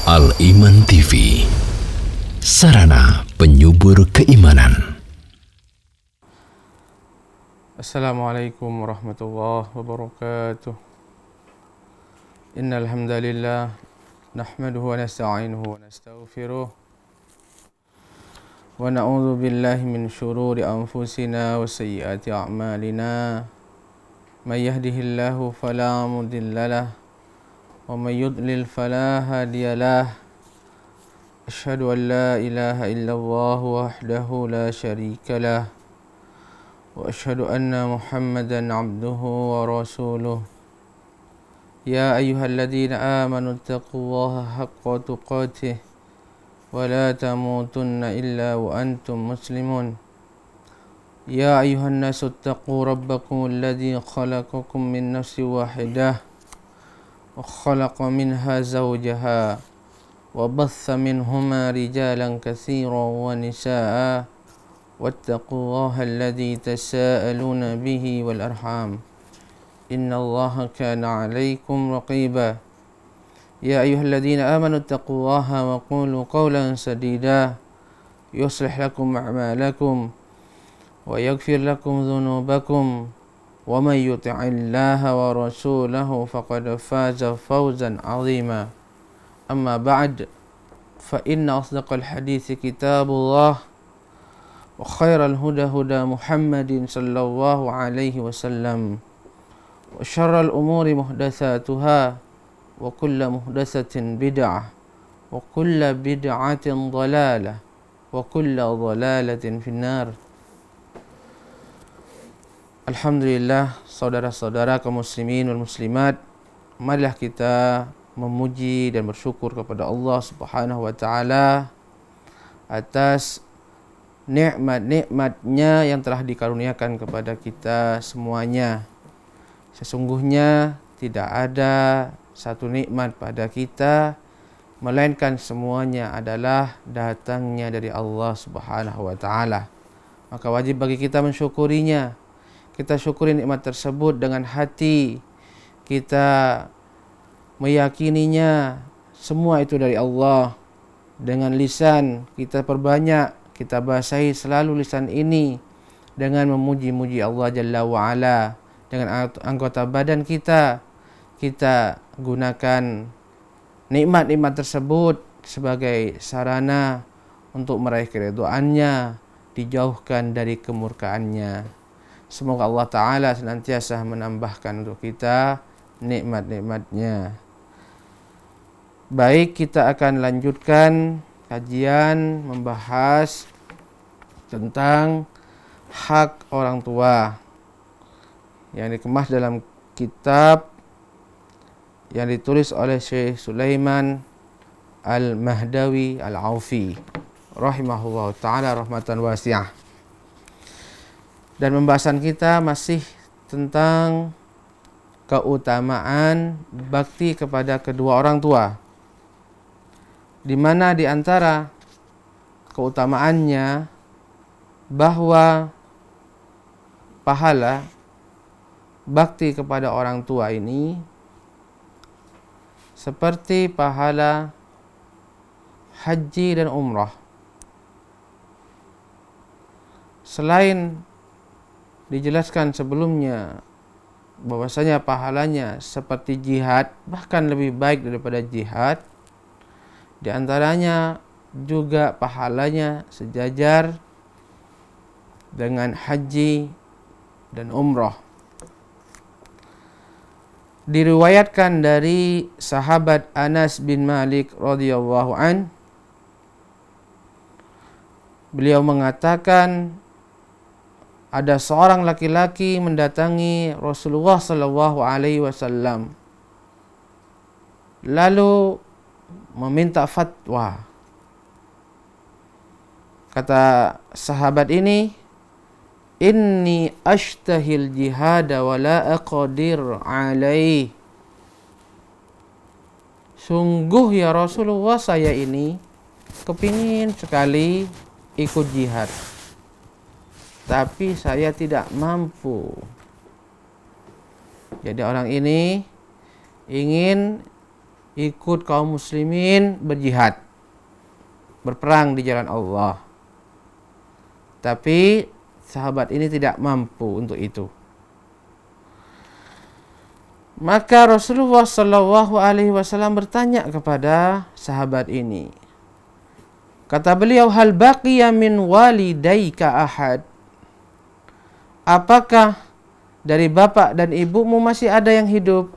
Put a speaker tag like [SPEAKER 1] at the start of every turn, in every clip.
[SPEAKER 1] Al-Iman TV, sarana penyubur keimanan.
[SPEAKER 2] Assalamualaikum warahmatullahi wabarakatuh. Innal hamdalillah nahmaduhu wa nasta'inuhu wa nastaghfiruh wa na'udzu billahi min shururi anfusina wa sayyiati a'malina. May yahdihillahu fala mudilla lahu wa may yudlil fala hadiya lahu. Asyhadu an la ilaha illallah wahdahu la syarika lahu wa asyhadu anna Muhammadan abduhu wa rasuluh. Ya ayyuhalladzina amanu taqullaha haqqa tuqatih wa la tamutunna illa wa antum muslimun. Ya ayyuhan nasu taqu rabbakum alladzi khalaqakum min nafsin wahidah wa khalaqa minha zawjaha wa batha minhuma rijalan katsiran wa nisaa wattaqullaha alladzi tasaaluna bihi wal arham innallaha kana 'alaykum raqiba. Ya ayyuhalladzina amanu taqullaha wa qulu qawlan sadida yuslih lakum a'malakum wa yaghfir lakum dhunubakum wa may yuti'illaha wa rasulahu faqad faza fawzan 'azima. Amma ba'd, fa inna asdaqal hadithi kitabullah wa khairal huda huda Muhammadin sallallahu alaihi wasallam wa syarral umuri muhdatsatuha wa kullu muhdatsatin bid'ah wa kullu bid'atin dhalalah wa kullu dhalalatin finnar. Alhamdulillah, saudara-saudara kaum muslimin wal muslimat, marilah kita memuji dan bersyukur kepada Allah Subhanahu wa taala atas nikmat-nikmatnya yang telah dikaruniakan kepada kita semuanya. Sesungguhnya tidak ada satu nikmat pada kita melainkan semuanya adalah datangnya dari Allah Subhanahu wa taala. Maka wajib bagi kita mensyukurinya. Kita syukuri nikmat tersebut dengan hati. Kita meyakininya semua itu dari Allah. Dengan lisan kita perbanyak, kita basahi selalu lisan ini dengan memuji-muji Allah Jalla wa'ala. Dengan anggota badan kita gunakan nikmat-nikmat tersebut sebagai sarana untuk meraih keridhaannya, dijauhkan dari kemurkaannya. Semoga Allah Ta'ala senantiasa menambahkan untuk kita nikmat-nikmatnya. Baik, kita akan lanjutkan kajian membahas tentang hak orang tua yang dikemas dalam kitab yang ditulis oleh Syekh Sulaiman Al-Mahdawi Al-Aufi rahimahullah ta'ala rahmatan wasi'ah. Dan pembahasan kita masih tentang keutamaan bakti kepada kedua orang tua, di mana di antara keutamaannya bahwa pahala bakti kepada orang tua ini seperti pahala haji dan umrah. Selain dijelaskan sebelumnya bahwasanya pahalanya seperti jihad, bahkan lebih baik daripada jihad, di antaranya juga pahalanya sejajar dengan haji dan umrah. Diriwayatkan dari sahabat Anas bin Malik radhiyallahu an, beliau mengatakan ada seorang laki-laki mendatangi Rasulullah sallallahu alaihi wasallam lalu meminta fatwa. Kata sahabat ini, inni ashtahil jihada wa la aqdir alaih. Sungguh ya Rasulullah, saya ini kepingin sekali ikut jihad, tapi saya tidak mampu. Jadi orang ini ingin ikut kaum muslimin berjihad, berperang di jalan Allah. Tapi sahabat ini tidak mampu untuk itu. Maka Rasulullah Shallallahu Alaihi Wasallam bertanya kepada sahabat ini. Kata beliau, hal baqiya min walidayka ahad? Apakah dari bapak dan ibumu masih ada yang hidup?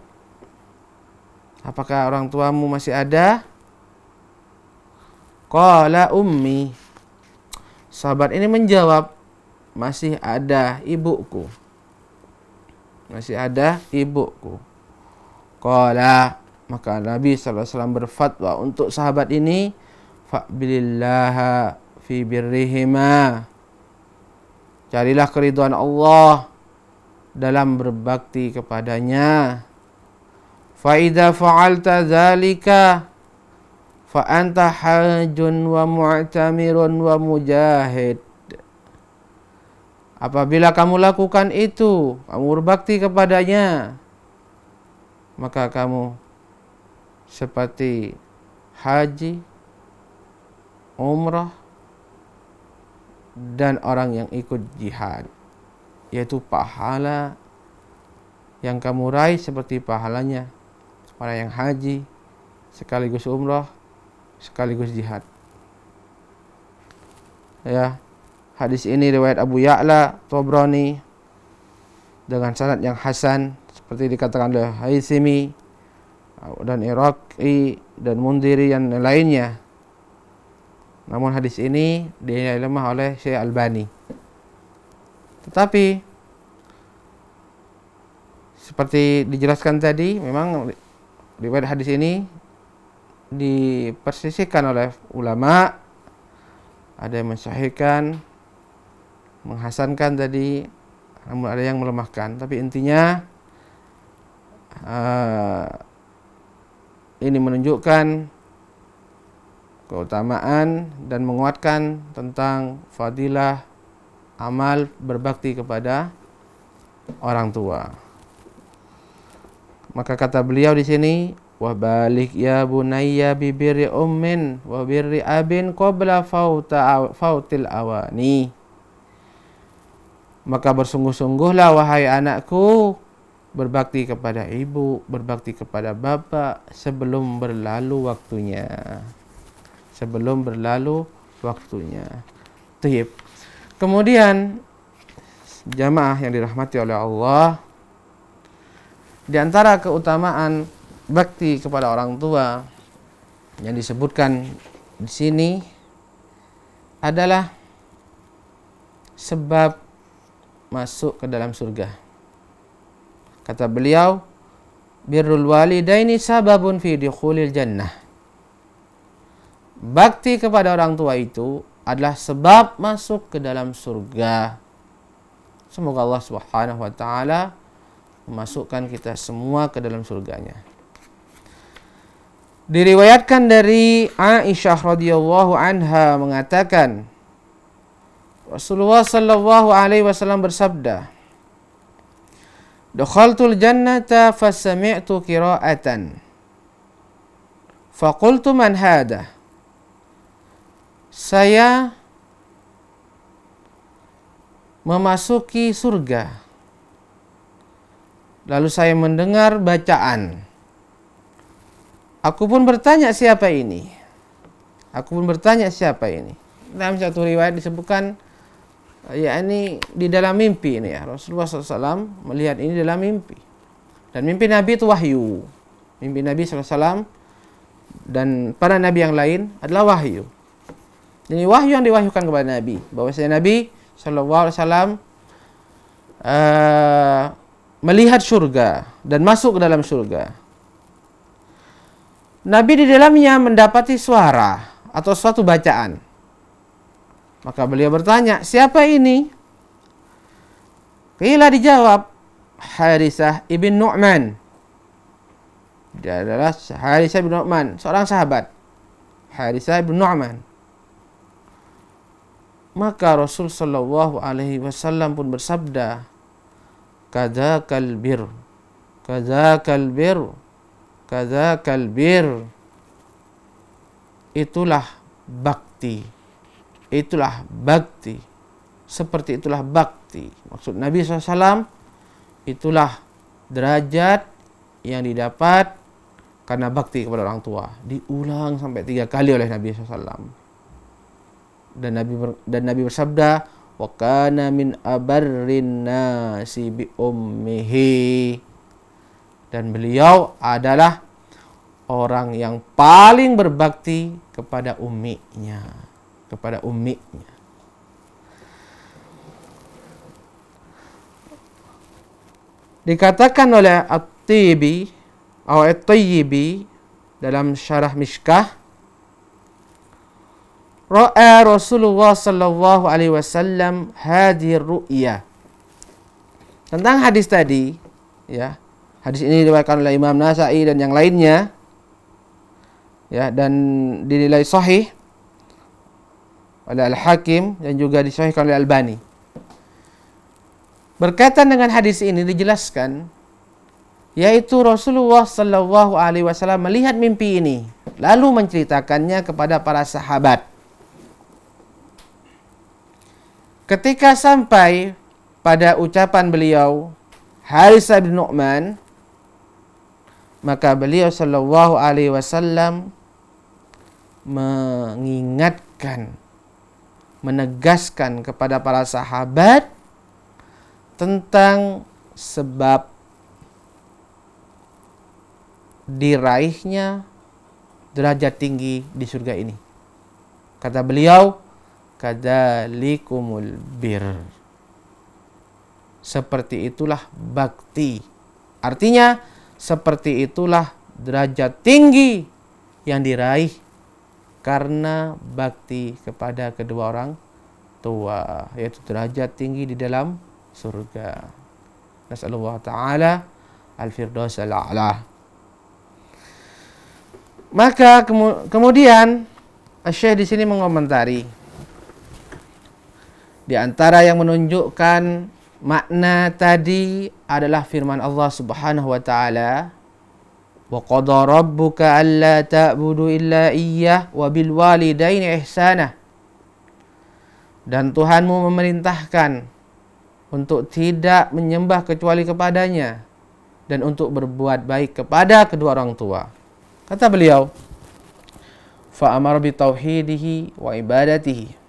[SPEAKER 2] Apakah orang tuamu masih ada? Qala ummi. Sahabat ini menjawab, masih ada ibuku. Masih ada ibuku. Qala, maka Nabi SAW berfatwa untuk sahabat ini, fa'bilillaha fi birrihima. Carilah keridhaan Allah dalam berbakti kepadanya. Fa idza fa'alta dzalika fa anta hajun wa mu'tamirun wa mujahid. Apabila kamu lakukan itu, kamu berbakti kepadanya, maka kamu seperti haji, umrah, dan orang yang ikut jihad, yaitu pahala yang kamu raih seperti pahalanya orang yang haji, sekaligus umrah, sekaligus jihad. Ya, hadis ini riwayat Abu Ya'la Tabrani dengan sanad yang hasan seperti dikatakan oleh Haythimi dan Iraqi dan Mundhiri yang lainnya. Namun hadis ini dinilai lemah oleh Syekh Albani. Tetapi seperti dijelaskan tadi, memang riwayat hadis ini dipersisihkan oleh ulama. Ada yang mensahihkan, menghasankan tadi, namun ada yang melemahkan. Tapi intinya ini menunjukkan keutamaan dan menguatkan tentang fadilah amal berbakti kepada orang tua. Maka kata beliau di sini, wa balik ya bunayya bi birri ummin wa birri abin qabla fautil awani. Maka bersungguh-sungguhlah wahai anakku, berbakti kepada ibu, berbakti kepada bapak sebelum berlalu waktunya. Sebelum berlalu waktunya. Taib. Kemudian jamaah yang dirahmati oleh Allah, di antara keutamaan bakti kepada orang tua yang disebutkan di sini adalah sebab masuk ke dalam surga. Kata beliau, birrul walidaini sababun fi dukhulil jannah. Bakti kepada orang tua itu adalah sebab masuk ke dalam surga. Semoga Allah Subhanahu wa taala memasukkan kita semua ke dalam surganya. Diriwayatkan dari Aisyah radhiyallahu anha mengatakan, Rasulullah sallallahu alaihi wasallam bersabda, "Dakhaltul jannata fasami'tu qira'atan. Faqultu man hada?" Saya memasuki surga. Lalu saya mendengar bacaan. Aku pun bertanya siapa ini? Dalam satu riwayat disebutkan, yakni di dalam mimpi ini ya. Rasulullah SAW melihat ini dalam mimpi. Dan mimpi Nabi itu wahyu. Mimpi Nabi SAW dan para Nabi yang lain adalah wahyu. Ini wahyu yang diwahyukan kepada Nabi. Bahwasanya Nabi SAW melihat surga dan masuk ke dalam surga. Nabi di dalamnya mendapati suara atau suatu bacaan. Maka beliau bertanya, siapa ini? Qila dijawab, Harithah ibn Nu'man. Dia adalah Harithah ibn Nu'man, seorang sahabat. Harithah ibn Nu'man. Maka Rasul sallallahu alaihi wasallam pun bersabda, Kadzakal bir. kadzakal bir. Itulah bakti. Itulah bakti. Seperti itulah bakti. Maksud Nabi SAW, itulah derajat yang didapat karena bakti kepada orang tua. Diulang sampai 3 kali oleh Nabi SAW. Dan Nabi bersabda, wa kana min abarrin nasi bi ummihi. Dan beliau adalah orang yang paling berbakti kepada umminya. Kepada umminya. Dikatakan oleh At-Tayyibi atau At-Tayyibi dalam syarah Mishkah, ra'a Rasulullah sallallahu alaihi wasallam hadhihi ru'ya. Tentang hadis tadi, ya. Hadis ini diriwayatkan oleh Imam Nasa'i dan yang lainnya. Ya, dan dinilai sahih oleh Al-Hakim dan juga disahihkan oleh Albani. Berkaitan dengan hadis ini dijelaskan, yaitu Rasulullah sallallahu alaihi wasallam melihat mimpi ini lalu menceritakannya kepada para sahabat. Ketika sampai pada ucapan beliau Harithah bin Nu'man, maka beliau sallallahu alaihi wasallam mengingatkan, menegaskan kepada para sahabat tentang sebab diraihnya derajat tinggi di surga ini. Kata beliau, kadzalikumul bir. Seperti itulah bakti. Artinya, seperti itulah derajat tinggi yang diraih karena bakti kepada kedua orang tua, yaitu derajat tinggi di dalam surga. Nasallallahu ta'ala al-firdaus al-a'la. Maka kemudian Syekh di sini mengomentari di antara yang menunjukkan makna tadi adalah firman Allah Subhanahu wa taala, wa qada rabbuka alla ta'budu illa iyyah wa bil walidaini ihsana. Dan Tuhanmu memerintahkan untuk tidak menyembah kecuali kepadanya dan untuk berbuat baik kepada kedua orang tua. Kata beliau, fa amara bi tauhidihi wa ibadatihi.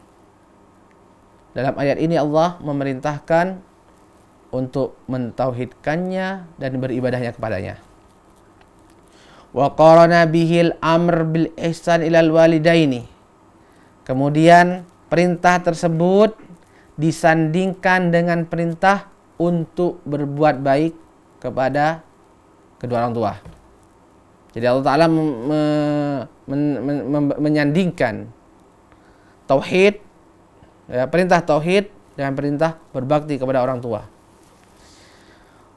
[SPEAKER 2] Dalam ayat ini Allah memerintahkan untuk mentauhidkannya dan beribadahnya kepadanya. Wa qarana bihil amr bil ihsan ilal walidaini. Kemudian perintah tersebut disandingkan dengan perintah untuk berbuat baik kepada kedua orang tua. Jadi Allah Ta'ala menyandingkan tauhid, ya, perintah tauhid dengan perintah berbakti kepada orang tua.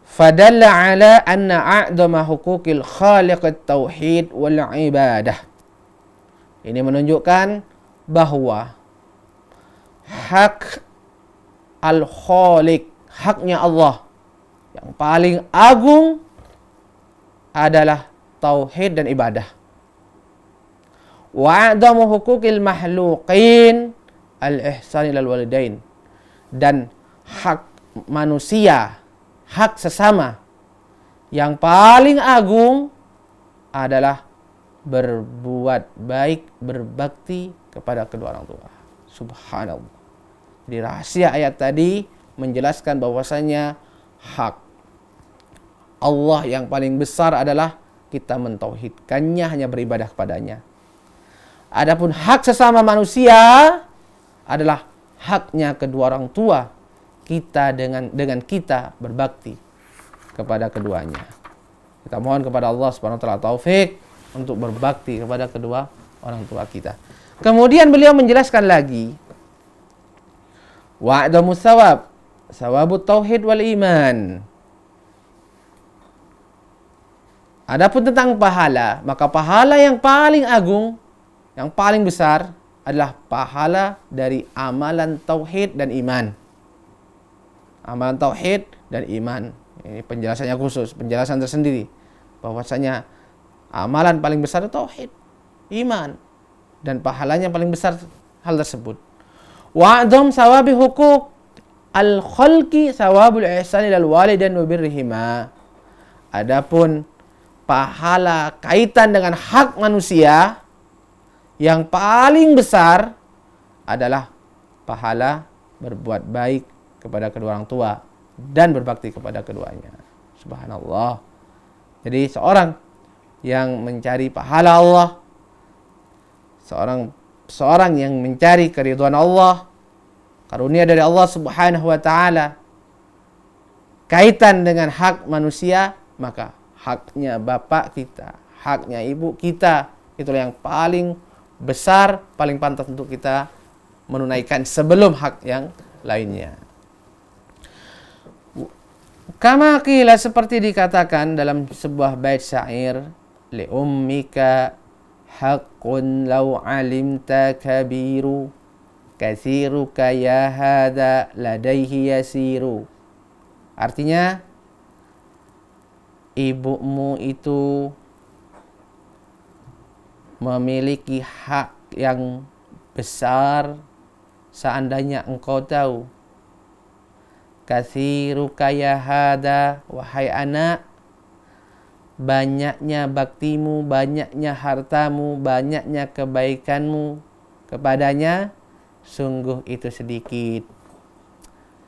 [SPEAKER 2] Fadalla ala anna a'dama huquqil khaliq at-tauhid wal ibadah. Ini menunjukkan bahwa hak al-khaliq, haknya Allah yang paling agung adalah tauhid dan ibadah. Wa a'damu huquqil mahluqin al-ihsan ilal walidain. Dan hak manusia, hak sesama yang paling agung adalah berbuat baik, berbakti kepada kedua orang tua. Subhanallah. Di rahasia ayat tadi menjelaskan bahwasanya hak Allah yang paling besar adalah kita mentauhidkannya, hanya beribadah kepadanya. Adapun hak sesama manusia adalah haknya kedua orang tua kita dengan kita berbakti kepada keduanya. Kita mohon kepada Allah Subhanahu wa taala taufik untuk berbakti kepada kedua orang tua kita. Kemudian beliau menjelaskan lagi, wa'damu sawab, sawabut tauhid wal iman. Adapun tentang pahala, maka pahala yang paling agung, yang paling besar adalah pahala dari amalan tauhid dan iman. Amalan tauhid dan iman. Ini penjelasannya khusus, penjelasan tersendiri. Bahwasanya Amalan paling besar itu tauhid, iman, dan pahalanya paling besar hal tersebut. Wa'adham sawabi hukuk al-khalqi sawabul ihsani lil walidain wa birrihima. Adapun pahala kaitan dengan hak manusia yang paling besar adalah pahala berbuat baik kepada kedua orang tua dan berbakti kepada keduanya. Subhanallah. Jadi seorang yang mencari pahala Allah, seorang yang mencari keridhaan Allah, karunia dari Allah Subhanahu wa taala, kaitan dengan hak manusia, maka haknya bapak kita, haknya ibu kita, itulah yang paling besar, paling pantas untuk kita menunaikan sebelum hak yang lainnya. Kama qila, seperti dikatakan dalam sebuah bait syair, li ummika haqqun law alimta kabiru kathiruka ya hadha ladaihi yasiru. Artinya, ibumu itu memiliki hak yang besar seandainya engkau tahu. Kathiruka ya hada, wahai anak, banyaknya baktimu, banyaknya hartamu, banyaknya kebaikanmu kepadanya, sungguh itu sedikit.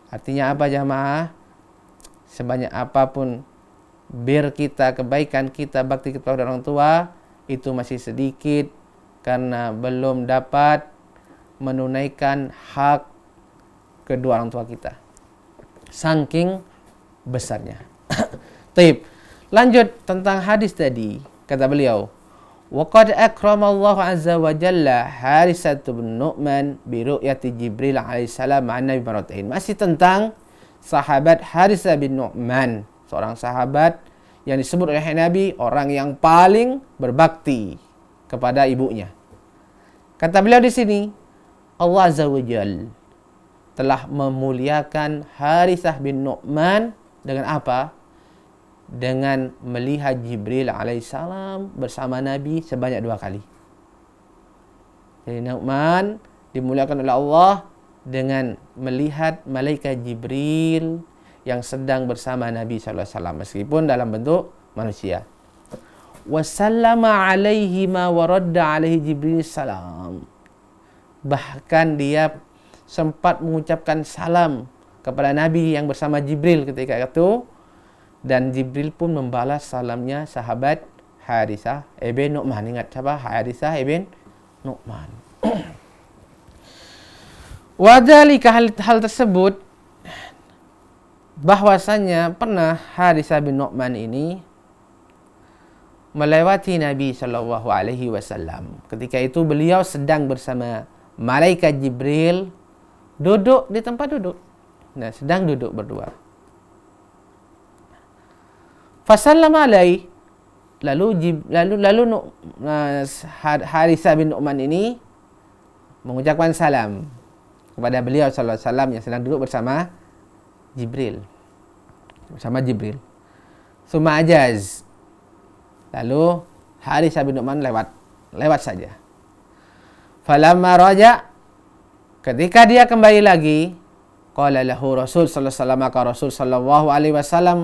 [SPEAKER 2] Artinya apa jamaah? Sebanyak apapun bir kita, kebaikan kita, bakti kita kepada orang tua, itu masih sedikit karena belum dapat menunaikan hak kedua orang tua kita. Saking besarnya. Taib. Lanjut tentang hadis tadi, kata beliau, waqad akramallahu azza wa jalla Harisah bin Nu'man bi ru'yati Jibril alaihi salam an Nabi maratain. Masih tentang sahabat Harisah bin Nu'man, seorang sahabat yang disebut oleh Nabi orang yang paling berbakti kepada ibunya. Kata beliau di sini, Allah azza wa jalla telah memuliakan Harisah bin Nu'man dengan apa? Dengan melihat Jibril alaihissalam bersama Nabi sebanyak 2 kali. Jadi Nu'man dimuliakan oleh Allah dengan melihat malaikat Jibril yang sedang bersama Nabi SAW, meskipun dalam bentuk manusia. Wasallama alaihi ma waradda alaihi Jibril salam. Bahkan dia sempat mengucapkan salam kepada Nabi yang bersama Jibril ketika itu, dan Jibril pun membalas salamnya sahabat Harisah ibn Nu'man. Ingat siapa? Harisah ibn Nu'man. Wadhalika, hal tersebut bahwasanya pernah Harisah bin Nu'man ini melewati Nabi sallallahu alaihi wasallam. Ketika itu beliau sedang bersama malaikat Jibril duduk di tempat duduk. Nah, sedang duduk berdua. Fasallama alaihi, lalu Harisah bin Nu'man ini mengucapkan salam kepada beliau sallallahu alaihi wasallam yang sedang duduk bersama Jibril. Summa ajaz. Lalu Harisah bin Nu'man lewat saja. Falamma raja, ketika dia kembali lagi, qala lahu Rasul sallallahu alaihi wasallam, maka Rasul sallallahu alaihi wasallam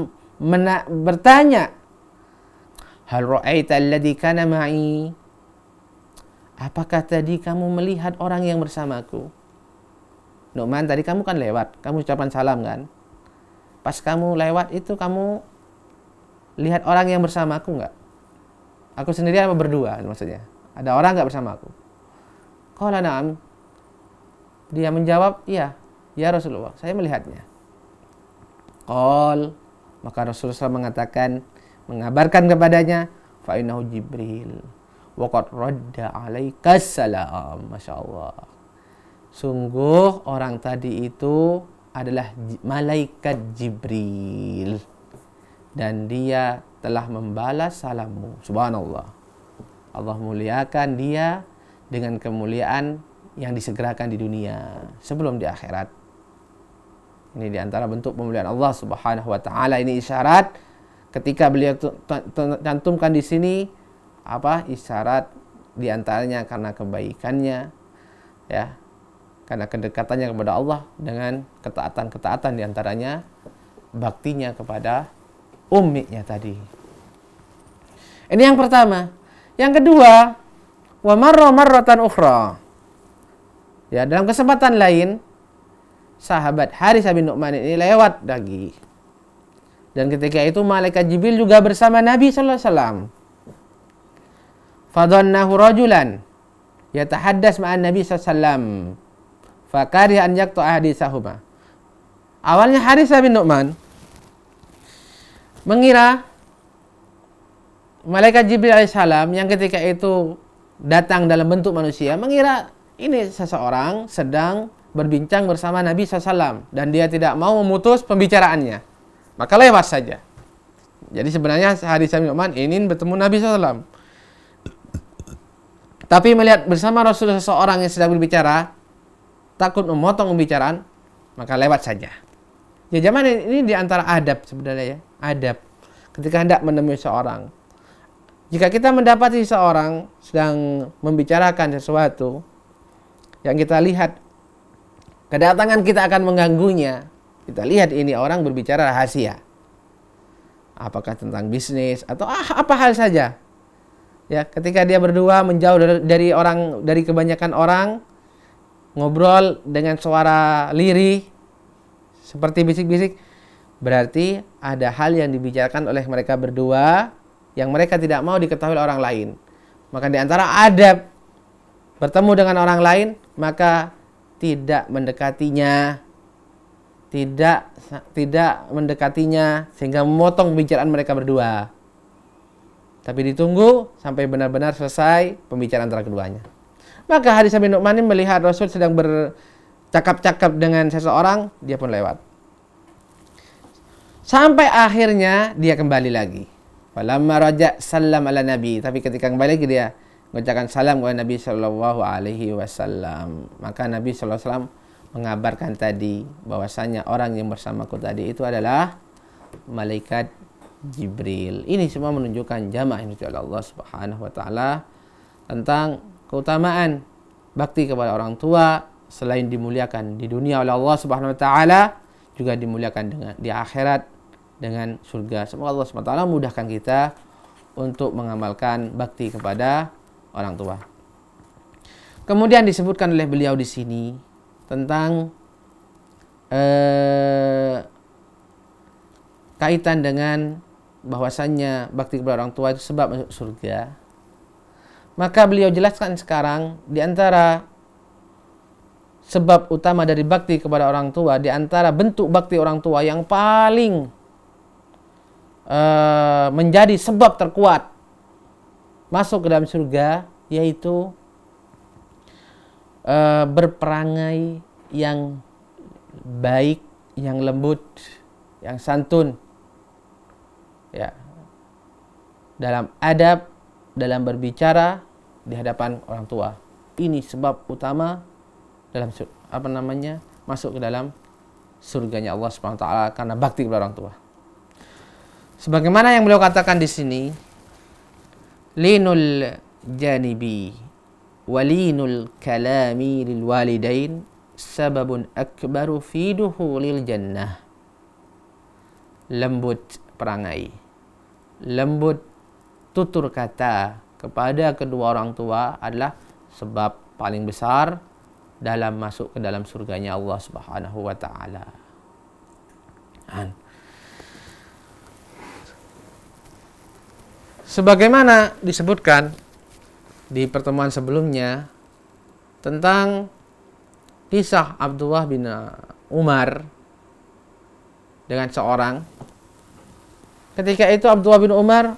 [SPEAKER 2] bertanya, hal ra'aita alladhi kana ma'i? Apakah tadi kamu melihat orang yang bersamaku? Nu'man, tadi kamu kan lewat, kamu ucapan salam kan? Pas kamu lewat itu kamu lihat orang yang bersamaku enggak? Aku sendiri apa berdua maksudnya? Ada orang enggak bersamaku? Qala na'am. Dia menjawab, iya, ya Rasulullah, saya melihatnya. Qal, maka Rasulullah SAW mengabarkan kepadanya, fa innahu Jibril wa qad radda alaikas salam. Masya Allah. Sungguh orang tadi itu adalah malaikat Jibril dan dia telah membalas salammu. Subhanallah. Allah muliakan dia dengan kemuliaan yang disegerakan di dunia sebelum di akhirat. Ini diantara bentuk pemuliaan Allah Subhanahu wa taala. Ini isyarat ketika beliau cantumkan di sini isyarat di antaranya karena kebaikannya, ya, karena kedekatannya kepada Allah, dengan ketaatan-ketaatan di antaranya baktinya kepada umminya tadi. Ini yang pertama. Yang kedua, wa marratan ukhra. Ya, dalam kesempatan lain sahabat Haritsah bin Nu'man ini lewat lagi. Dan ketika itu malaikat Jibril juga bersama Nabi sallallahu alaihi wasallam. Fadhannahu rajulan yatahaddas ma'an Nabi sallallahu alaihi wasallam. Fakariha an yaqta'a haditsahuma. Awalnya Haritsah bin Nu'man mengira malaikat Jibril alaihissalam yang ketika itu datang dalam bentuk manusia, mengira ini seseorang sedang berbincang bersama Nabi SAW dan dia tidak mau memutus pembicaraannya, maka lewat saja. Jadi sebenarnya Haritsah bin Nu'man ingin bertemu Nabi SAW, tapi melihat bersama Rasul seseorang yang sedang berbicara, takut memotong pembicaraan, maka lewat saja. Ya, zaman ini di antara adab sebenarnya, ya, adab ketika hendak menemui seorang. Jika kita mendapati seorang sedang membicarakan sesuatu yang kita lihat kedatangan kita akan mengganggunya, kita lihat ini orang berbicara rahasia, apakah tentang bisnis atau apa hal saja, ya, ketika dia berdua menjauh dari kebanyakan orang, ngobrol dengan suara lirih seperti bisik-bisik, berarti ada hal yang dibicarakan oleh mereka berdua yang mereka tidak mau diketahui oleh orang lain. Maka di antara adab bertemu dengan orang lain, maka tidak mendekatinya, tidak mendekatinya sehingga memotong pembicaraan mereka berdua. Tapi ditunggu sampai benar-benar selesai pembicaraan antara keduanya. Maka Haritsah bin Nu'man melihat Rasul sedang bercakap-cakap dengan seseorang, dia pun lewat. Sampai akhirnya dia kembali lagi. Falamma raja' salam ala Nabi. Tapi ketika kembali lagi dia mengucapkan salam kepada Nabi sallallahu alaihi wasallam. Maka Nabi sallallahu alaihi wasallam mengabarkan tadi bahwasanya orang yang bersamaku tadi itu adalah malaikat Jibril. Ini semua menunjukkan jamaah ini oleh Allah Subhanahu wa taala tentang keutamaan bakti kepada orang tua, selain dimuliakan di dunia oleh Allah Subhanahu wa taala, juga dimuliakan dengan di akhirat dengan surga. Semoga Allah SWT mudahkan kita untuk mengamalkan bakti kepada orang tua. Kemudian disebutkan oleh beliau di sini tentang kaitan dengan bahwasannya bakti kepada orang tua itu sebab masuk surga. Maka beliau jelaskan sekarang di antara sebab utama dari bakti kepada orang tua, di antara bentuk bakti orang tua yang paling menjadi sebab terkuat masuk ke dalam surga, yaitu berperangai yang baik, yang lembut, yang santun, ya, dalam adab, dalam berbicara di hadapan orang tua. Ini sebab utama dalam masuk ke dalam surganya Allah Subhanahu wa taala karena bakti kepada orang tua. Sebagaimana yang beliau katakan di sini, linul janibi walinul kalami lil walidain sababun akbaru fi dukhulil jannah. Lembut perangai, lembut tutur kata kepada kedua orang tua adalah sebab paling besar dalam masuk ke dalam surganya Allah Subhanahu wa taala. Sebagaimana disebutkan di pertemuan sebelumnya tentang kisah Abdullah bin Umar dengan seorang. Ketika itu Abdullah bin Umar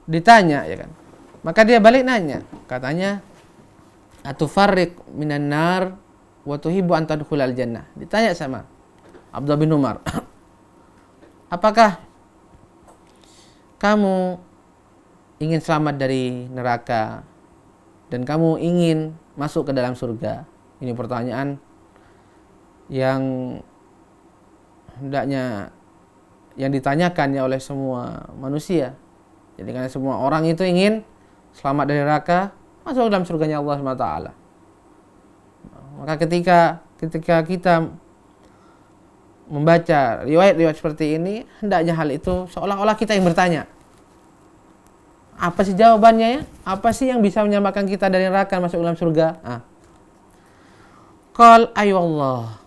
[SPEAKER 2] ditanya, ya kan, maka dia balik nanya, katanya, atufarriq minan nar wa tuhibbu an tadkhulal jannah. Ditanya sama Abdullah bin Umar, apakah kamu ingin selamat dari neraka dan kamu ingin masuk ke dalam surga? Ini pertanyaan yang hendaknya yang ditanyakan ya oleh semua manusia. Jadi karena semua orang itu ingin selamat dari neraka, masuk dalam surganya Allah SWT. Maka ketika kita membaca riwayat-riwayat seperti ini, hendaknya hal itu seolah-olah kita yang bertanya. Apa sih jawabannya ya? Apa sih yang bisa menyelamatkan kita dari neraka masuk dalam surga? Qal ayu Allah.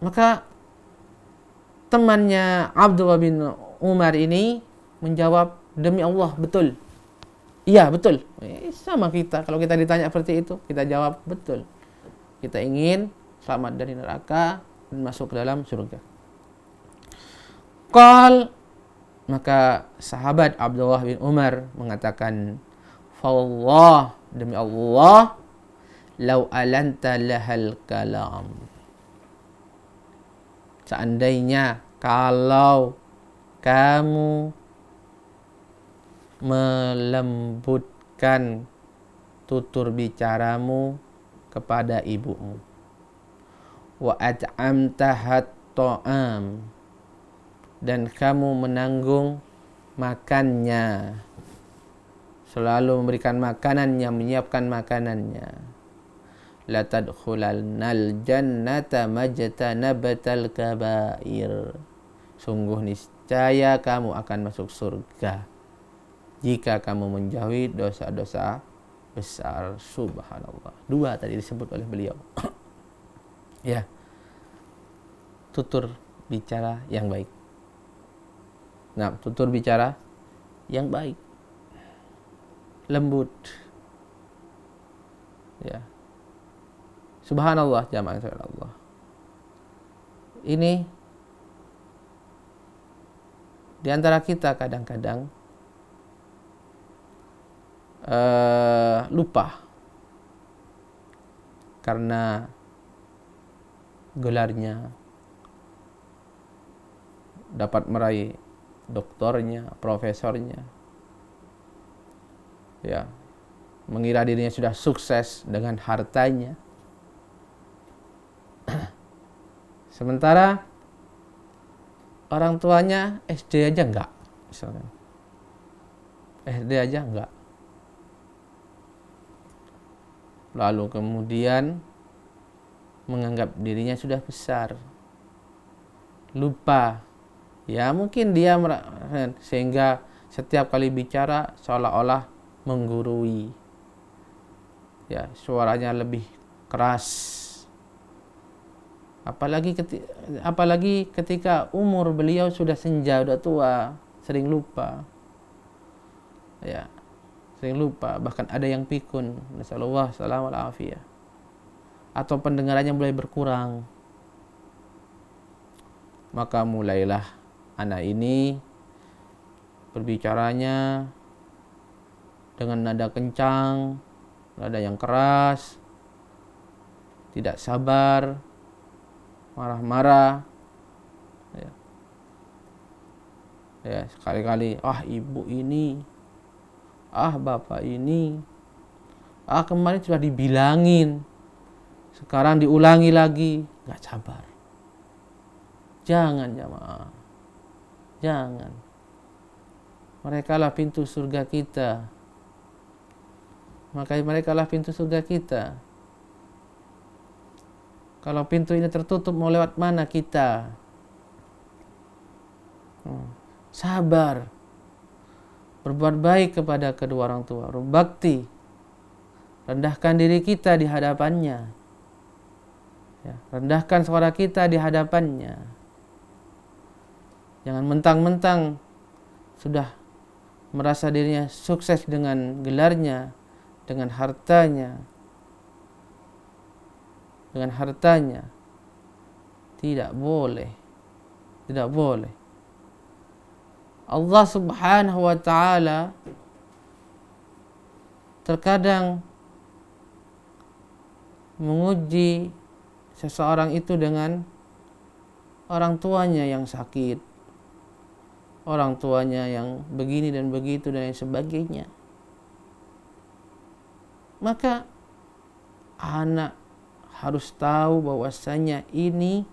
[SPEAKER 2] Maka temannya Abdullah bin Umar ini menjawab, demi Allah, betul. Iya, betul. Sama kita. Kalau kita ditanya seperti itu, kita jawab betul. Kita ingin selamat dari neraka dan masuk ke dalam surga. Qal, maka sahabat Abdullah bin Umar mengatakan, Fallah, demi Allah, lau alanta lahal kalam. Seandainya kalau kamu melembutkan tutur bicaramu kepada ibumu, wa at'amtahat ta'am, dan kamu menanggung makannya, selalu memberikan makanannya, menyiapkan makanannya, la tadkhulannal jannata majtanabatal kabair, sungguh niscaya kamu akan masuk surga jika kamu menjauhi dosa-dosa besar. Subhanallah. 2 tadi disebut oleh beliau. Ya. Tutur bicara yang baik. Nah, tutur bicara yang baik. Lembut. Ya. Subhanallah, jamaah Allah. Ini di antara kita kadang-kadang lupa karena gelarnya, dapat meraih doktornya, profesornya, ya, mengira dirinya sudah sukses dengan hartanya. Sementara orang tuanya SD aja enggak, misalkan. SD aja enggak. Lalu kemudian menganggap dirinya sudah besar. Lupa. Ya, mungkin dia sehingga setiap kali bicara seolah-olah menggurui. Ya, suaranya lebih keras. Apalagi ketika umur beliau sudah senja, sudah tua, sering lupa. Ya, sering lupa, bahkan ada yang pikun. Nasallallahu salam wal afiyah. Atau pendengarannya mulai berkurang. Maka mulailah anak ini berbicaranya dengan nada kencang, nada yang keras, tidak sabar, marah-marah, ya sekali-kali, ibu ini, bapak ini, kemarin sudah dibilangin, sekarang diulangi lagi, nggak sabar. Jangan jamaah, jangan. Mereka lah pintu surga kita. Maka mereka lah pintu surga kita. Kalau pintu ini tertutup, mau lewat mana kita? Sabar. Berbuat baik kepada kedua orang tua. Berbakti. Rendahkan diri kita di hadapannya. Ya, rendahkan suara kita di hadapannya. Jangan mentang-mentang sudah merasa dirinya sukses dengan gelarnya, dengan hartanya. Dengan hartanya. Tidak boleh. Tidak boleh. Allah Subhanahu wa ta'ala terkadang menguji seseorang itu dengan orang tuanya yang sakit, orang tuanya yang begini dan begitu dan lain sebagainya. Maka anak harus tahu bahwasanya ini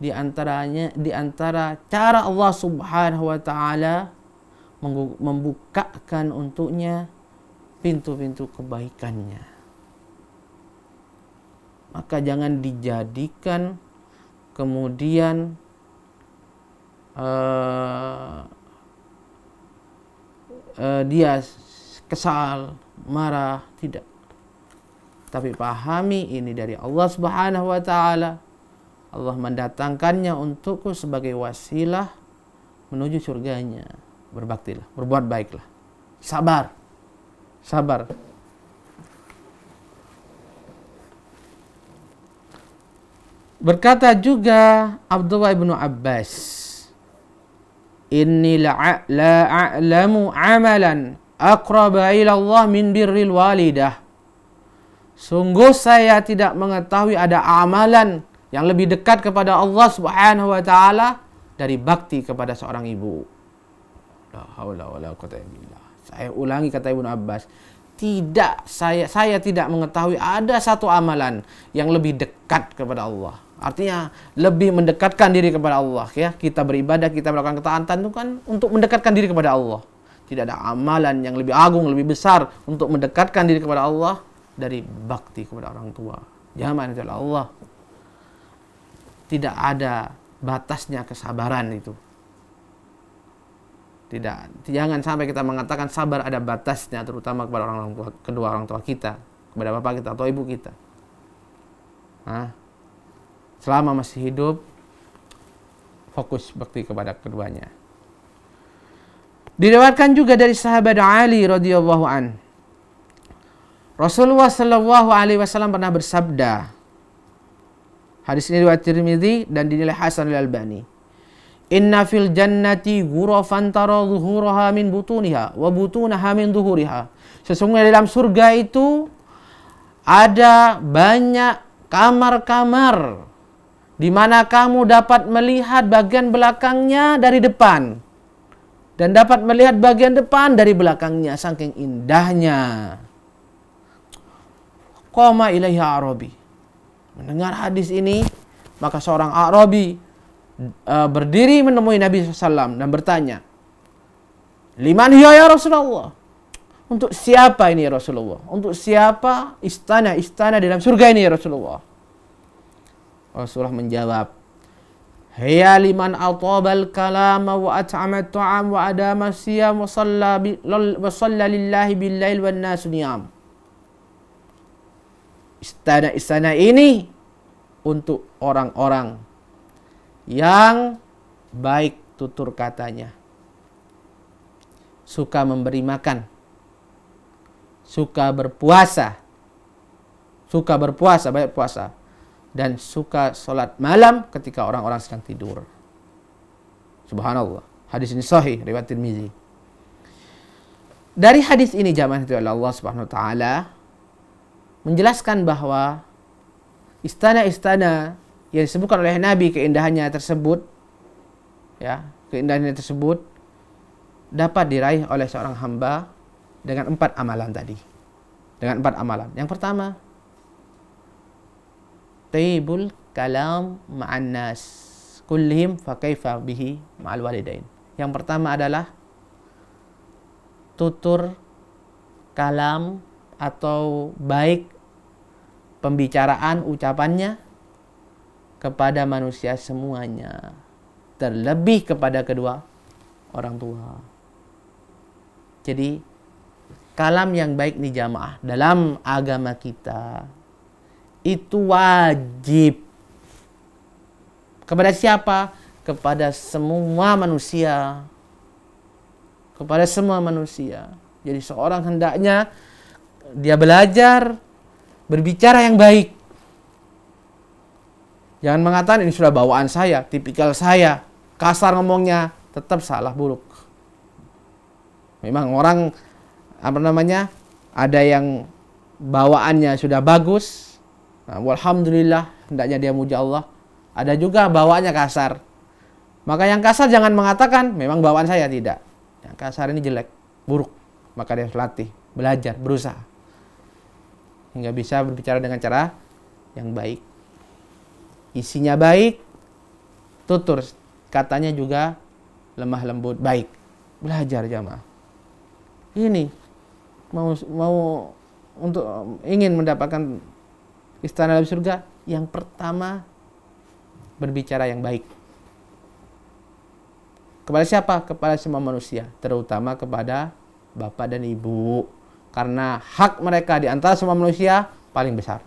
[SPEAKER 2] di antara cara Allah Subhanahu wa ta'ala membukakan untuknya pintu-pintu kebaikannya. Maka jangan dijadikan kemudian dia kesal, marah, tidak. Tapi pahami ini dari Allah Subhanahu wa taala. Allah mendatangkannya untukku sebagai wasilah menuju surganya. Berbaktilah, berbuat baiklah. Sabar. Sabar. Berkata juga Abdullah bin Abbas, "Inni la a'lamu amalan aqraba ila Allah min birril walidah." Sungguh saya tidak mengetahui ada amalan yang lebih dekat kepada Allah Subhanahu wa taala dari bakti kepada seorang ibu. La haula wala quwwata illa billah. Saya ulangi kata Ibnu Abbas, saya tidak mengetahui ada satu amalan yang lebih dekat kepada Allah. Artinya lebih mendekatkan diri kepada Allah, ya. Kita beribadah, kita melakukan ketaatan itu kan untuk mendekatkan diri kepada Allah. Tidak ada amalan yang lebih agung, lebih besar untuk mendekatkan diri kepada Allah dari bakti kepada orang tua. Zaman itu Allah. Tidak ada batasnya kesabaran itu. Tidak, jangan sampai kita mengatakan sabar ada batasnya, terutama kepada kedua orang tua kita, kepada bapak kita atau ibu kita. Selama masih hidup, fokus bakti kepada keduanya. Diriwayatkan juga dari sahabat Ali radhiyallahu an, Rasulullah sallallahu alaihi wasallam pernah bersabda. Hadis ini riwayat Tirmidzi dan dinilai hasan oleh Albani. Inna fil jannati ghurafan tara zuhuraha min butuniha wa butunaha min zuhuriha. Sesungguhnya dalam surga itu ada banyak kamar-kamar di mana kamu dapat melihat bagian belakangnya dari depan dan dapat melihat bagian depan dari belakangnya, saking indahnya. Qama ilaihi Arabi. Mendengar hadis ini, maka seorang Arabi berdiri menemui Nabi SAW dan bertanya, "Liman hiya ya Rasulullah?" Untuk siapa ini ya Rasulullah? Untuk siapa istana-istana dalam surga ini ya Rasulullah? Rasulullah menjawab, "Hiya liman atabal kalama wa at'ama at-ta'am wa adama siyam wa shalla lillahi bil-lail wan nasu niyam." Istana-istana ini untuk orang-orang yang baik tutur katanya, suka memberi makan, suka berpuasa, banyak puasa, dan suka sholat malam ketika orang-orang sedang tidur. Subhanallah. Hadis ini sahih riwayat Tirmizi. Dari hadis ini jamaah itu Allah Subhanahu wa taala menjelaskan bahwa istana-istana yang disebutkan oleh Nabi keindahannya tersebut, ya, keindahannya tersebut dapat diraih oleh seorang hamba dengan 4 amalan tadi. Dengan 4 amalan. Yang pertama, taibul kalam ma'an nas kullihim fa kaifa bihi ma'al walidain. Yang pertama adalah tutur kalam atau baik pembicaraan ucapannya kepada manusia semuanya, terlebih kepada kedua orang tua. Jadi kalam yang baik nih jamaah dalam agama kita itu wajib kepada siapa? Kepada semua manusia. Kepada semua manusia. Jadi seorang hendaknya dia belajar berbicara yang baik. Jangan mengatakan ini sudah bawaan saya, tipikal saya, kasar ngomongnya, tetap salah buruk. Memang orang ada yang bawaannya sudah bagus, alhamdulillah, hendaknya dia muja Allah. Ada juga bawaannya kasar. Maka yang kasar jangan mengatakan memang bawaan saya, tidak. Yang kasar ini jelek, buruk. Maka dia harus latih, belajar, berusaha hingga bisa berbicara dengan cara yang baik. Isinya baik, tutur katanya juga lemah lembut, baik. Belajar jamaah. Ini mau untuk ingin mendapatkan istana dalam surga, yang pertama berbicara yang baik. Kepada siapa? Kepada semua manusia, terutama kepada bapak dan ibu. Karena hak mereka di antara semua manusia paling besar.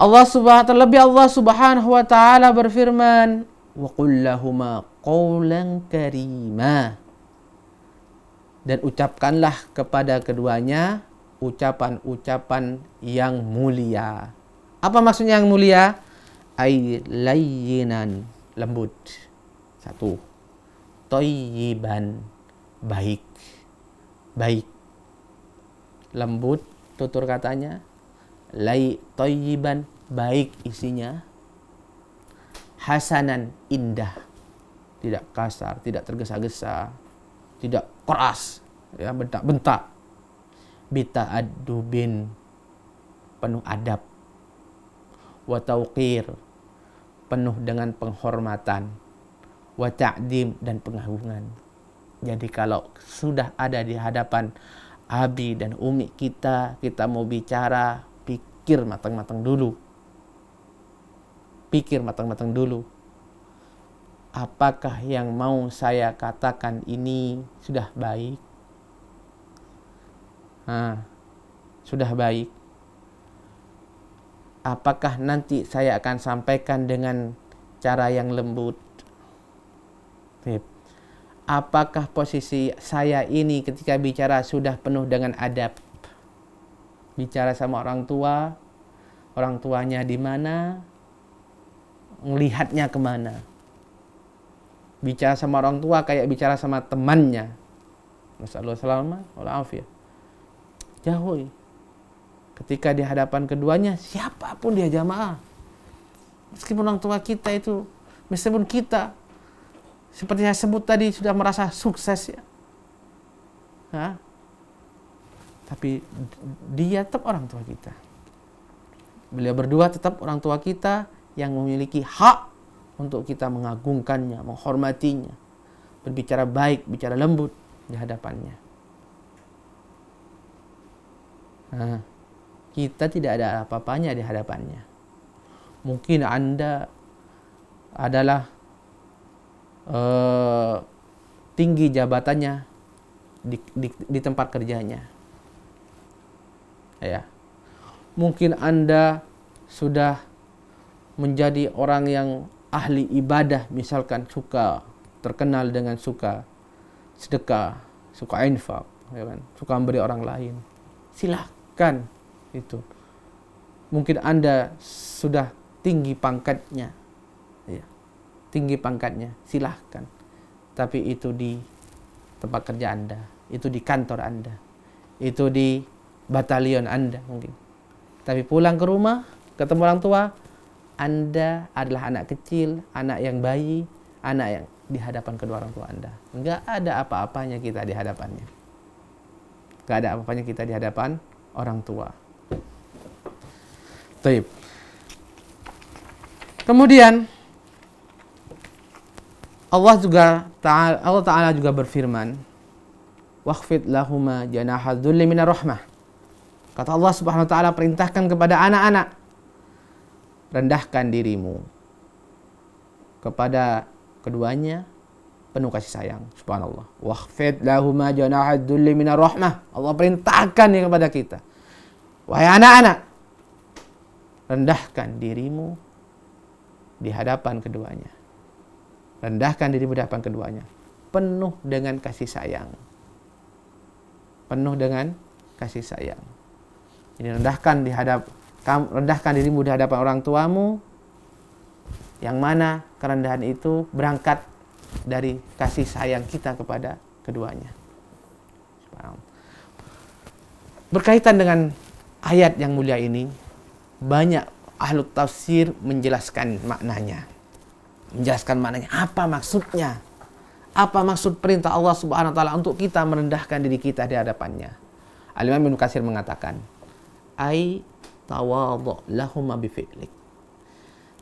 [SPEAKER 2] Allah Subhanahu wa taala berfirman, "Wa qul lahuma qawlan karima." Dan ucapkanlah kepada keduanya ucapan-ucapan yang mulia. Apa maksudnya yang mulia? Ay layyinan, lembut. 1. Thayyiban, baik. Baik. Lembut tutur katanya. Thayyiban, baik isinya. Hasanan, indah. Tidak kasar, tidak tergesa-gesa, tidak keras, ya, bentak-bentak. Bita'addubin, penuh adab. Wa tauqir, penuh dengan penghormatan. Wa ta'dim, dan pengagungan. Jadi kalau sudah ada di hadapan abi dan umi kita mau bicara, pikir matang-matang dulu. Pikir matang-matang dulu. Apakah yang mau saya katakan ini sudah baik? Sudah baik. Apakah nanti saya akan sampaikan dengan cara yang lembut? Apakah posisi saya ini ketika bicara sudah penuh dengan adab? Bicara sama orang tua, orang tuanya di mana, melihatnya kemana. Bicara sama orang tua kayak bicara sama temannya. Masallallahu salamah wal afiyah. Jauhi. Ketika di hadapan keduanya, siapapun dia jamaah. Meskipun orang tua kita itu, meskipun kita seperti saya sebut tadi sudah merasa sukses ya. Tapi dia tetap orang tua kita. Beliau berdua tetap orang tua kita yang memiliki hak untuk kita mengagungkannya, menghormatinya, berbicara baik, bicara lembut di hadapannya. Kita tidak ada apa-apanya di hadapannya. Mungkin Anda adalah tinggi jabatannya di tempat kerjanya. Ya. Mungkin Anda sudah menjadi orang yang ahli ibadah, misalkan terkenal dengan suka sedekah, suka infak, ya kan? Suka memberi orang lain. Silahkan itu. Mungkin Anda sudah tinggi pangkatnya. Ya. Tinggi pangkatnya, silahkan. Tapi itu di tempat kerja Anda, itu di kantor Anda, itu di batalion Anda mungkin. Tapi pulang ke rumah, ketemu orang tua, Anda adalah anak kecil, anak yang bayi, anak yang di hadapan kedua orang tua Anda. Enggak ada apa-apanya kita di hadapannya. Enggak ada apa-apanya kita di hadapan orang tua. Baik. Kemudian Allah Ta'ala juga berfirman, "Wakhfid lahuma janaha dzulli minar rahmah." Kata Allah Subhanahu wa taala, perintahkan kepada anak-anak, rendahkan dirimu kepada keduanya penuh kasih sayang. Subhanallah. Wakhfid lahuma janaha dzulli minar rahmah. Allah perintahkan ini kepada kita. Wahai anak-anak, rendahkan dirimu di hadapan keduanya. Rendahkan dirimu di hadapan keduanya. Penuh dengan kasih sayang. Penuh dengan kasih sayang. Ini rendahkan dirimu di hadapan orang tuamu, yang mana kerendahan itu berangkat dari kasih sayang kita kepada keduanya. Berkaitan dengan ayat yang mulia ini, banyak ahlu tafsir menjelaskan maknanya. Apa maksudnya? Apa maksud perintah Allah Subhanahu wa taala untuk kita merendahkan diri kita di hadapannya? Al-Imam Ibnu Katsir mengatakan, ai tawadhu lahum bi fi'lik.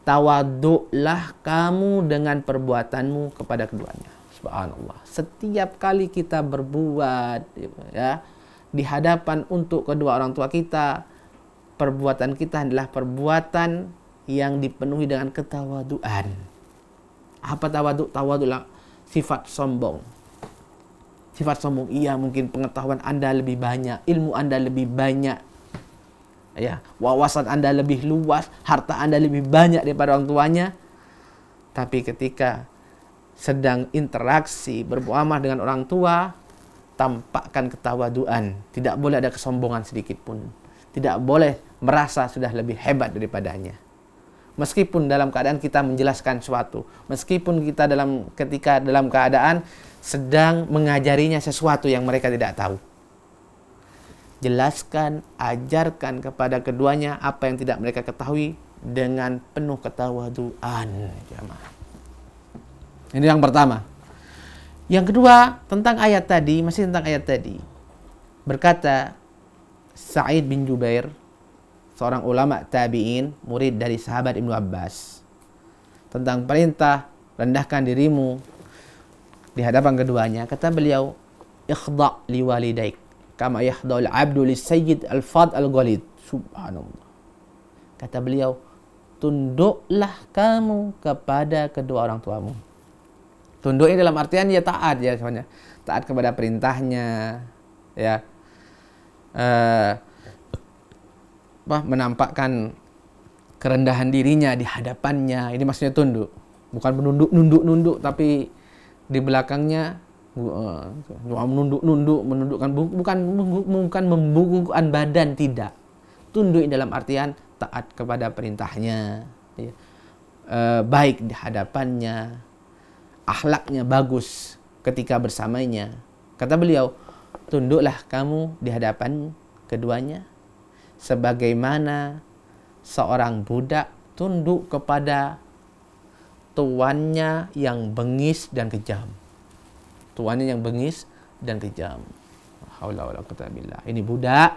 [SPEAKER 2] Tawadhu'lah kamu dengan perbuatanmu kepada keduanya.
[SPEAKER 3] Subhanallah. Setiap kali kita berbuat ya di hadapan untuk kedua orang tua kita, perbuatan kita adalah perbuatan yang dipenuhi dengan ketawaduan. Apa tawadu? Tawadu adalah sifat sombong. Sifat sombong, iya mungkin pengetahuan Anda lebih banyak, ilmu Anda lebih banyak, ya, wawasan Anda lebih luas, harta Anda lebih banyak daripada orang tuanya. Tapi ketika sedang interaksi bermuamalah dengan orang tua, tampakkan ketawaduan. Tidak boleh ada kesombongan sedikit pun. Tidak boleh merasa sudah lebih hebat daripadanya. Meskipun dalam keadaan kita menjelaskan sesuatu, meskipun kita ketika dalam keadaan sedang mengajarinya sesuatu yang mereka tidak tahu. Jelaskan, ajarkan kepada keduanya apa yang tidak mereka ketahui dengan penuh ketawaduan. Jamaah. Ini yang pertama. Yang kedua, tentang ayat tadi, masih tentang ayat tadi. Berkata Sa'id bin Jubair, seorang ulama tabi'in, murid dari sahabat Ibnu Abbas, tentang perintah rendahkan dirimu di hadapan keduanya. Kata beliau, ikhda' li walidaik kama yahda'ul abdu li sayyid al-fad al-ghalid. Subhanallah. Kata beliau, tunduklah kamu kepada kedua orang tuamu. Tunduk ini dalam artian ya taat, ya sebenarnya taat kepada perintahnya, ya, menampakkan kerendahan dirinya di hadapannya. Ini maksudnya tunduk, bukan menunduk, tapi di belakangnya menundukkan, bukan membungkukkan badan, tidak. Tunduk dalam artian taat kepada perintahnya, ya. Baik di hadapannya, akhlaknya bagus ketika bersamanya. Kata beliau, tunduklah kamu di hadapan keduanya sebagaimana seorang budak tunduk kepada tuannya yang bengis dan kejam. Tuannya yang bengis dan kejam. Haula wala quwwata billah. Ini budak,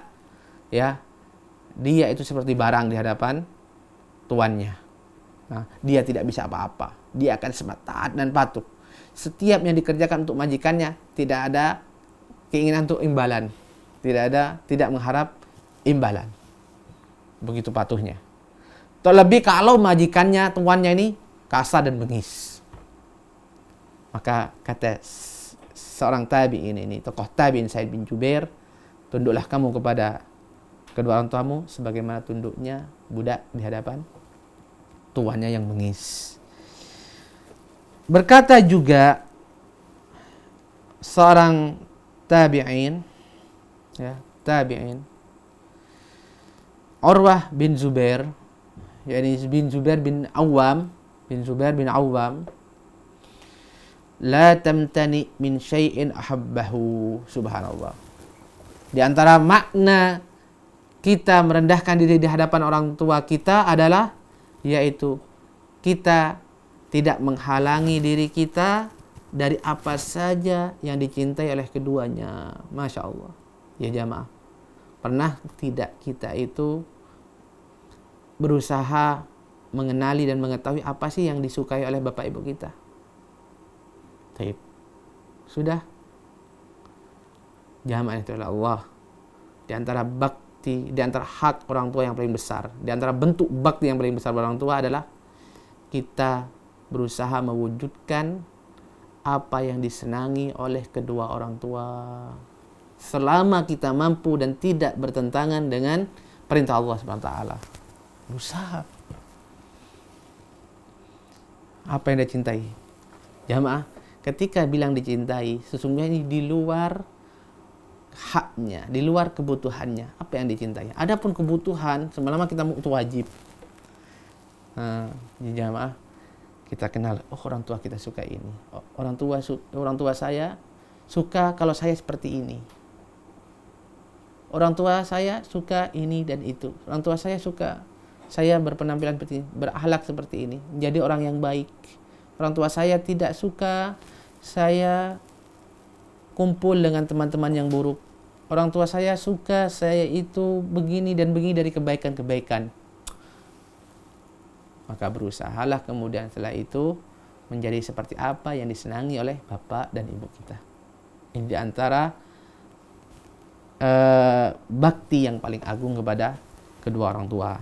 [SPEAKER 3] ya. Dia itu seperti barang di hadapan tuannya. Nah, dia tidak bisa apa-apa. Dia akan semat taat dan patuh. Setiap yang dikerjakan untuk majikannya tidak ada keinginan untuk imbalan. Tidak mengharap imbalan. Begitu patuhnya. Terlebih kalau majikannya, tuannya ini kasar dan bengis. Maka kata seorang tabi'in ini, tokoh tabi'in Sa'id bin Jubair, tunduklah kamu kepada kedua orang tuamu sebagaimana tunduknya budak di hadapan tuannya yang bengis. Berkata juga seorang tabi'in, ya, tabi'in Urwah bin Zubair, yakni bin Zubair bin Awam, la tamtani min syai'in ahabbahu. Subhanallah. Di antara makna kita merendahkan diri di hadapan orang tua kita adalah yaitu kita tidak menghalangi diri kita dari apa saja yang dicintai oleh keduanya. Masya Allah. Ya jamaah, pernah tidak kita itu berusaha mengenali dan mengetahui apa sih yang disukai oleh bapak ibu kita? Taib. Sudah? Jamaah itu adalah Allah. Di antara bakti, di antara hak orang tua yang paling besar, di antara bentuk bakti yang paling besar orang tua adalah kita berusaha mewujudkan apa yang disenangi oleh kedua orang tua. Selama kita mampu dan tidak bertentangan dengan perintah Allah Subhanahu wa taala. Berusaha. Apa yang dia cintai? Jamaah, ketika bilang dicintai, sesungguhnya ini di luar haknya, di luar kebutuhannya. Apa yang dicintai? Adapun kebutuhan, selama kita itu wajib. Jamaah, kita kenal, oh orang tua kita suka ini. Oh, orang tua saya suka kalau saya seperti ini. Orang tua saya suka ini dan itu. Orang tua saya suka saya berpenampilan seperti ini, berakhlak seperti ini, menjadi orang yang baik. Orang tua saya tidak suka saya kumpul dengan teman-teman yang buruk. Orang tua saya suka saya itu begini dan begini dari kebaikan-kebaikan. Maka berusahalah kemudian setelah itu menjadi seperti apa yang disenangi oleh bapak dan ibu kita. Ini di antara bakti yang paling agung kepada kedua orang tua.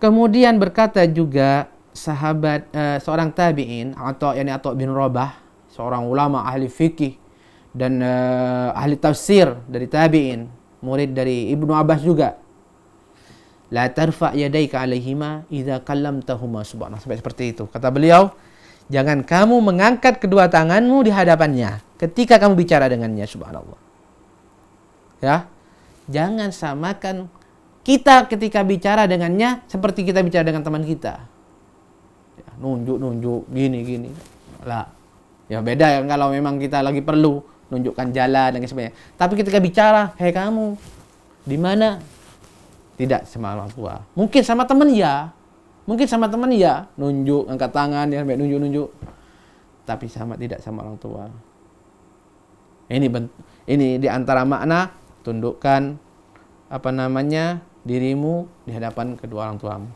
[SPEAKER 3] Kemudian berkata juga sahabat seorang tabi'in Atha bin Rabah, seorang ulama ahli fikih dan ahli tafsir dari tabi'in, murid dari Ibnu Abbas juga. La tarfa yadaika alaihima idza kallamtahuma subhanallah, sampai seperti itu. Kata beliau, jangan kamu mengangkat kedua tanganmu di hadapannya ketika kamu bicara dengannya, subhanallah. Ya. Jangan samakan kita ketika bicara dengannya seperti kita bicara dengan teman kita. Ya, nunjuk gini. Lah. Ya beda ya kalau memang kita lagi perlu nunjukkan jalan dan sebagainya. Tapi ketika bicara, "Hei kamu, di mana?" Tidak sama orang tua. Mungkin sama teman ya. Nunjuk, angkat tangan, ya sampai nunjuk. Tapi tidak sama orang tua. Ini di antara makna tundukkan dirimu di hadapan kedua orang tuamu.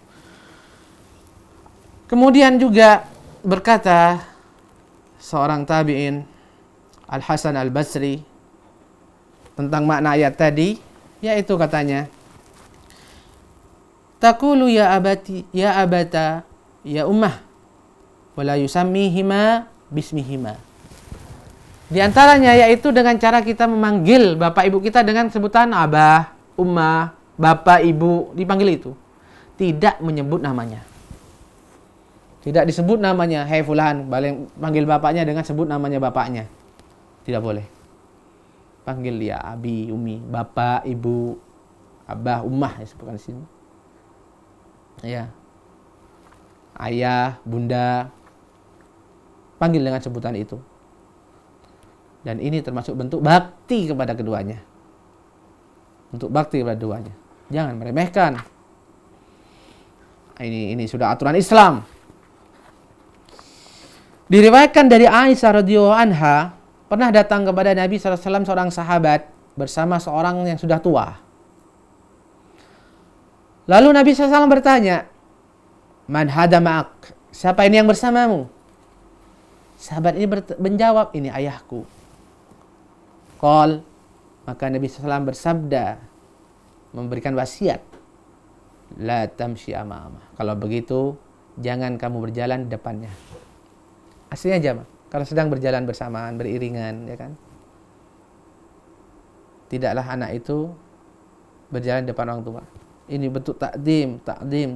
[SPEAKER 3] Kemudian juga berkata seorang tabi'in Al-Hasan Al-Basri tentang makna ayat tadi, yaitu katanya, taqulu ya abati ya abata ya ummah wala yusammihima bismihima. Di antaranya yaitu dengan cara kita memanggil bapak ibu kita dengan sebutan abah, ummah, bapak, ibu, dipanggil itu. Tidak menyebut namanya. Tidak disebut namanya, "Hei fulan," panggil bapaknya dengan sebut namanya bapaknya. Tidak boleh. Panggil dia abi, umi, bapak, ibu, abah, ummah disebutkan di sini. Ya. Ayah, bunda. Panggil dengan sebutan itu. Dan ini termasuk bentuk bakti kepada keduanya. Jangan meremehkan. Ini sudah aturan Islam. Diriwayatkan dari Aisyah radhiyallahu anha, pernah datang kepada Nabi SAW seorang sahabat bersama seorang yang sudah tua. Lalu Nabi SAW bertanya, "Man hada ma'ak?" Siapa ini yang bersamamu? Sahabat ini menjawab, "Ini ayahku." Qal, maka Nabi SAW bersabda, memberikan wasiat, "La tamshi amama." Kalau begitu, jangan kamu berjalan di depannya. Aslinya jamaah, kalau sedang berjalan bersamaan, beriringan, ya kan? Tidaklah anak itu berjalan di depan orang tua. Ini bentuk takdim,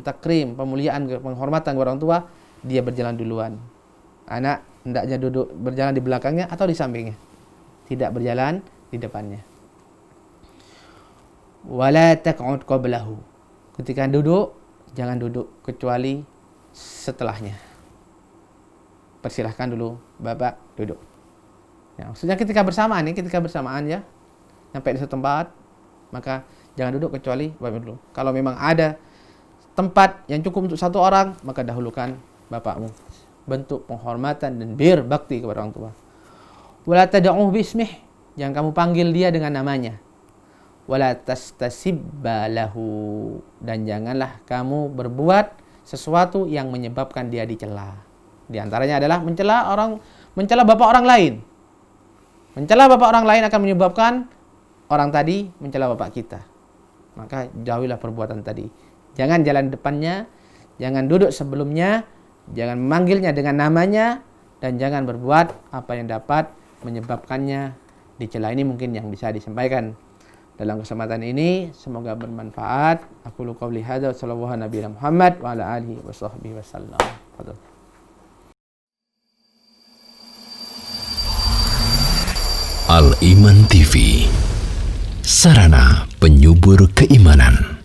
[SPEAKER 3] takrim, pemuliaan, penghormatan kepada orang tua. Dia berjalan duluan. Anak hendaknya duduk berjalan di belakangnya atau di sampingnya. Tidak berjalan di depannya. Wala taq'ud qablahu. Ketika duduk, jangan duduk kecuali setelahnya. Persilahkan dulu bapak duduk. Ya, maksudnya ketika bersamaan ya, sampai di satu tempat, maka jangan duduk kecuali bapak dulu. Kalau memang ada tempat yang cukup untuk satu orang, maka dahulukan bapakmu. Bentuk penghormatan dan bakti kepada orang tua. Wala tad'uhu bismih, jangan kamu panggil dia dengan namanya. Wala tastasibba lahu, dan janganlah kamu berbuat sesuatu yang menyebabkan dia dicela. Di antaranya adalah mencela bapak orang lain. Mencela bapak orang lain akan menyebabkan orang tadi mencela bapak kita. Maka jauhilah perbuatan tadi. Jangan jalan depannya, jangan duduk sebelumnya, jangan memanggilnya dengan namanya, dan jangan berbuat apa yang dapat menyebabkannya dicela. Ini mungkin yang bisa disampaikan dalam kesempatan ini. Semoga bermanfaat. Aku qouli hadza wa sallallahu ala nabiyina Muhammad wa ala alihi wa sahbihi wasallam.
[SPEAKER 1] Al-Iman TV, sarana penyubur keimanan.